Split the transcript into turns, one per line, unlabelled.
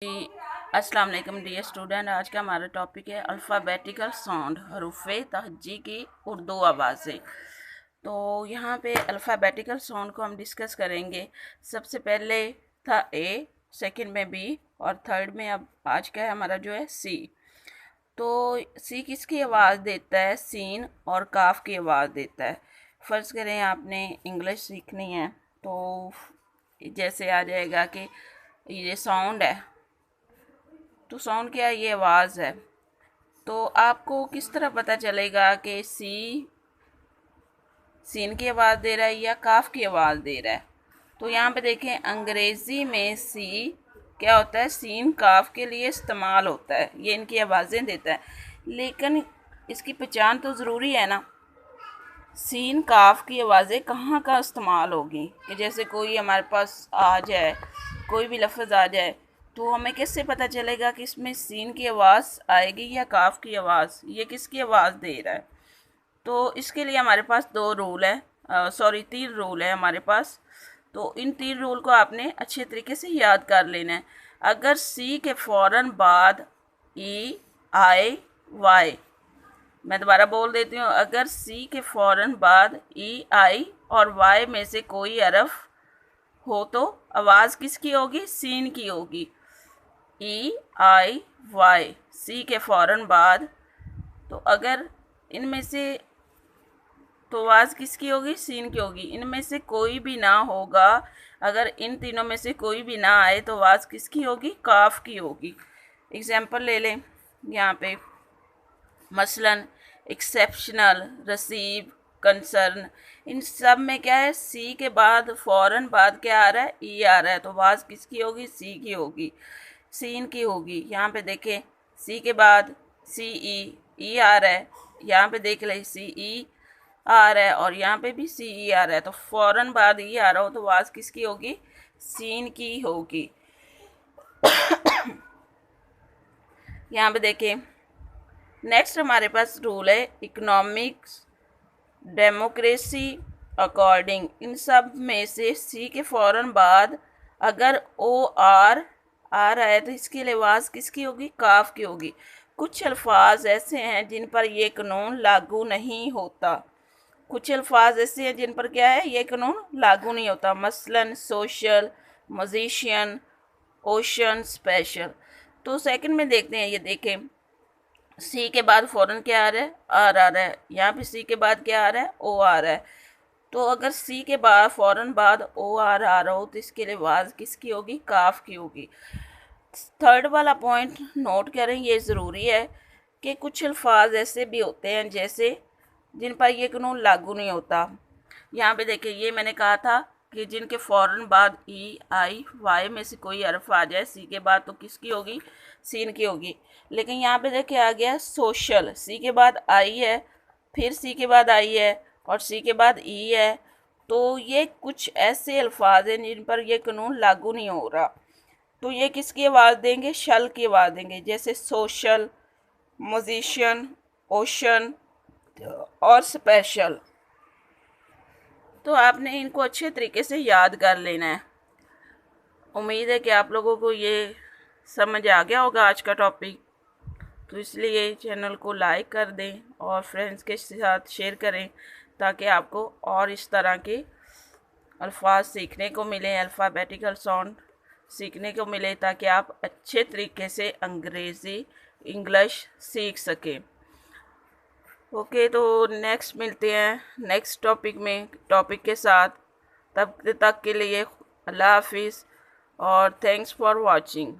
अस्सलाम वालेकुम dear student. आज का हमारा टॉपिक है अल्फ़ाबेटिकल साउंड, हरूफ़े तहज्जी की उर्दू आवाज़ें। तो यहाँ पे अल्फ़ाबेटिकल साउंड को हम डिस्कस करेंगे। सबसे पहले था ए, सेकंड में बी और थर्ड में अब आज का है हमारा जो है सी। तो सी किसकी आवाज़ देता है? सीन और काफ की आवाज़ देता है। फ़र्ज़ करें आपने इंग्लिश सीखनी है तो जैसे आ जाएगा कि ये साउंड है, तो साउंड क्या है? ये आवाज़ है। तो आपको किस तरह पता चलेगा कि सीन की आवाज़ दे रहा है या काफ की आवाज़ दे रहा है? तो यहाँ पे देखें, अंग्रेज़ी में सी क्या होता है? सीन काफ के लिए इस्तेमाल होता है, ये इनकी आवाज़ें देता है। लेकिन इसकी पहचान तो ज़रूरी है ना। सीन काफ की आवाज़ें कहाँ का इस्तेमाल होगी कि जैसे कोई हमारे पास आ जाए, कोई भी लफ्ज़ आ जाए, तो हमें कैसे पता चलेगा कि इसमें सीन की आवाज़ आएगी या काफ की आवाज़? ये किसकी आवाज़ दे रहा है? तो इसके लिए हमारे पास तीन रूल है हमारे पास। तो इन तीन रूल को आपने अच्छे तरीके से याद कर लेना है। अगर सी के फ़ौरन बाद ई आई वाई, मैं दोबारा बोल देती हूँ, अगर सी के फ़ौरन बाद ई आई और वाई में से कोई हरफ हो तो आवाज़ किसकी होगी? सीन की होगी। ई आई वाई, सी के फ़ौरन बाद। तो अगर इनमें से, तो आवाज़ किसकी होगी? सीन की होगी। इनमें से कोई भी ना होगा, अगर इन तीनों में से कोई भी ना आए तो आवाज़ किसकी होगी? काफ की होगी। एग्जाम्पल ले लें यहाँ पे, मसलन एक्सेप्शनल, रिसीव, कंसर्न, इन सब में क्या है? सी के बाद फ़ौरन बाद क्या आ रहा है? ई आ रहा है, तो आवाज़ किसकी होगी? सी की होगी, सीन की होगी। यहाँ पे देखें, सी के बाद सी ई आ रहा है, यहाँ पे देख ले सी ई आ रहा है और यहाँ पे भी सी ई आ रहा है, तो फ़ौरन बाद ई आ रहा हो तो आवाज़ किसकी होगी? सीन की होगी। यहाँ पे देखें, नेक्स्ट हमारे पास रूल है इकोनॉमिक्स, डेमोक्रेसी, अकॉर्डिंग। इन सब में से सी के फ़ौरन बाद अगर ओ आर आ रहा है तो इसकी आवाज़ किसकी होगी? काफ की होगी। कुछ अल्फाज ऐसे हैं जिन पर यह कानून लागू नहीं होता। कुछ अल्फाज ऐसे हैं जिन पर क्या है? ये कानून लागू नहीं होता। मसलन सोशल, म्यूजिशियन, ओशन, स्पेशल। तो सेकंड में देखते हैं, ये देखें, सी के बाद फ़ौरन क्या आ रहा है? आर आ रहा है। यहाँ पे सी के बाद क्या आ रहा है? ओ आ रहा है। तो अगर सी के बाद फ़ौरन बाद ओ आर आ रहा हो तो इसके लिए आवाज़ किसकी होगी? काफ की होगी। थर्ड वाला पॉइंट नोट करें, ये ज़रूरी है कि कुछ अल्फाज ऐसे भी होते हैं जैसे जिन पर यह कानून लागू नहीं होता। यहाँ पे देखिए, ये मैंने कहा था कि जिनके फ़ौरन बाद ई आई वाई में से कोई हर्फ आ जाए सी के बाद तो किसकी होगी? सीन की होगी। लेकिन यहाँ पे देखिए आ गया सोशल, सी के बाद आई है, फिर सी के बाद आई है और सी के बाद ई है। तो ये कुछ ऐसे अल्फाज हैं जिन पर यह कानून लागू नहीं हो रहा, तो ये किसकी आवाज़ देंगे? शल की आवाज़ देंगे, जैसे सोशल, म्यूजिशियन, ओशन और स्पेशल। तो आपने इनको अच्छे तरीके से याद कर लेना है। उम्मीद है कि आप लोगों को ये समझ आ गया होगा आज का टॉपिक। तो इसलिए चैनल को लाइक कर दें और फ्रेंड्स के साथ शेयर करें ताकि आपको और इस तरह के अल्फाज सीखने को मिले, अल्फ़ाबेटिकल साउंड सीखने को मिले, ताकि आप अच्छे तरीके से अंग्रेज़ी, इंग्लिश सीख सकें। ओके, तो नेक्स्ट मिलते हैं नेक्स्ट टॉपिक के साथ। तब तक के लिए अल्लाह हाफिज़ और थैंक्स फॉर वॉचिंग।